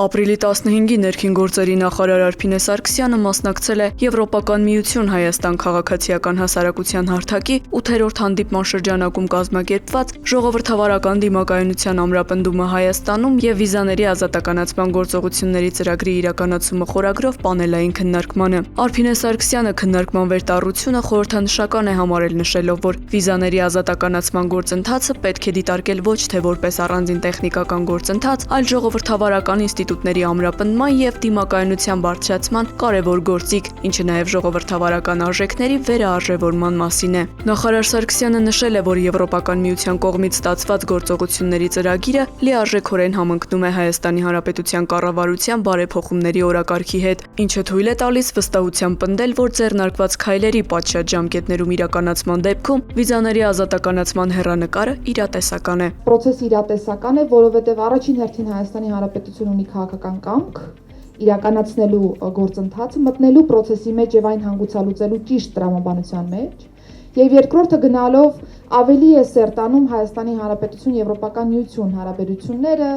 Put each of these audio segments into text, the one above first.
Ապրիլի 15-ի ներքին գործերի նախարար Արփինե Սարգսյանը մասնակցել է Եվրոպական միություն Հայաստան քաղաքացիական հասարակության հարթակի 8-րդ հանդիպման շրջանակում կազմակերպված ժողովրդավարական դիմակայունության ամրապնդումը Հայաստանում եւ վիզաների ազատականացման գործողությունների ծրագրի իրականացումը խորագրով պանելային քննարկմանը։ Արփինե Սարգսյանը քննարկման վերտառությունը խորհրդանշական է համարել, նշելով, որ վիզաների ազատականացման գործընթացը պետք է դիտարկել ոչ թե որպես առանձին տեխնիկական գործընթաց, այլ ժողովրդավարական ինստիտուտների ամրապնդման եւ դիմակայունության բարձրացման կարևոր գործիք, ինչը նաեւ ժողովրդավարական արժեքների վերաարժևորման մասին է։ Նախարար Սարգսյանը նշել է, որ Եվրոպական միության կողմից ստացված գործողությունների ծրագիրը լիարժեքորեն համընկնում է Հայաստանի Հանրապետության կառավարության բարեփոխումների օրակարգի հետ, ինչը թույլ է տալիս վստահությամբ պնդել, որ ձեռնարկված քայլերի պատշաճ ժամկետներում իրականացման դեպքում վիզաների ազատականացման հեռանկարը իրատեսական է։ Պրոցեսը իրատեսական է, որովհետև առաջին հերթին Հայաստանի Հանրապետությունը ունի քաղաքական կամք իրականացնելու գործընթացը, մտնելու process-ի մեջ եւ այն հանգուցալուծելու ճիշտ տրամաբանության մեջ, եւ երկրորդը գնալով ավելի է սերտանում Հայաստանի Հանրապետություն Եվրոպական միություն հարաբերությունները,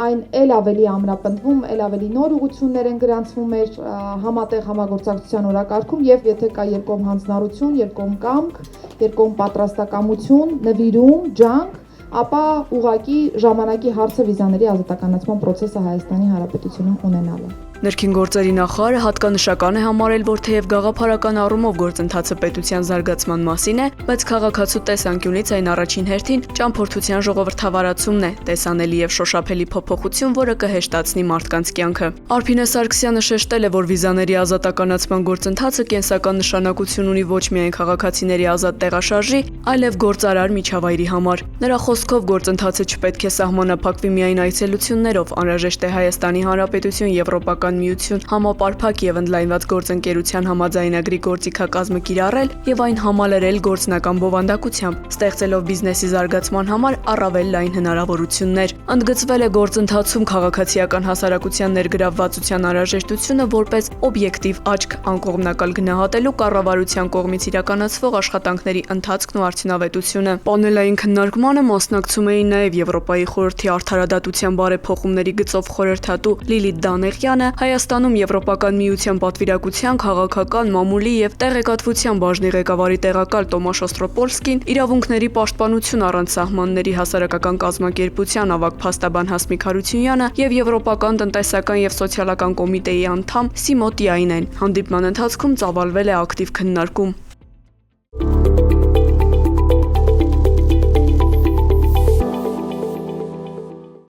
այն էլ ավելի ամրապնդվում, էլ ավելի նոր ուղղություններ են գրանցվում մեր համատեղ համագործակցության օրակարգում եւ եթե կա երկկողմ հանձնառություն, երկկողմ կամք, երկկողմ պատրաստակամություն, նվիրում, ջանք, ապա ուղղակի ժամանակի հարցը վիզաների ազատականացման process-ը Հայաստանի Հանրապետությունում ունենալը։ Ներքին գործերի նախարարը հատկանշական է համարել, որ թեև գաղափարական առումով գործընթացը պետության զարգացման մասին է, բայց քաղաքացու տեսանկյունից այն առաջին հերթին ճամփորդության ժողովրդավարացումն է, տեսանելի եւ շոշափելի փոփոխություն, որը կհեշտացնի մարդկանց կյանքը։ Արփինե Սարգսյանը շեշտել է, որ վիզաների ազատականացման գործընթացը կենսական նշանակություն ունի ոչ միայն քաղաքացիների ազատ տեղաշարժի, այլև գործարար միջավայրի համար։ Նրա խոսքով գործընթացը չպետք է սահմանափակվի միայն այցելություններով, անհրաժեշտ է Հայաստանի Հանրապետություն Եվրոպական միություն համապարփակ եւ ընդլայնված գործընկերության համաձայնագրի գործիքակազմը կիրառել եւ այն համալրել գործնական բովանդակությամբ, ստեղծելով բիզնեսի զարգացման համար առավել լայն հնարավորություններ։ Ընդգծվել է գործընթացում քաղաքացիական հասարակության ներգրավվածության անհրաժեշտությունը որպես օբյեկտիվ աչք անկողմնակալ գնահատելու կառավարության կողմից իրականացվող աշխատանքների ընթացքն ու արդյունավետությունը։ Պանելային քննարկմանը մասնակցում էին նաեւ Եվրոպայի խորհրդի արդարադատության բարեփոխումների գծով խորհրդատու Լիլիթ Դանեղյանը, Հայաստանում Եվրոպական միության պատվիրակության քաղաքական, մամուլի եւ տեղեկատվության բաժնի ղեկավարի տեղակալ Տոմաշ Օստրոպոլսկին, իրավունքների պաշտպանություն առանց սահմանների հասարակական կազմակերպության ավագ փաստաբան Հասմիկ Հարությունյանը եւ Եվրոպական տնտեսական եւ սոցիալական կոմիտեի անդամ Սիմո Տիայինեն։ Հանդիպման ընթացքում ծավալվել է ակտիվ քննարկում։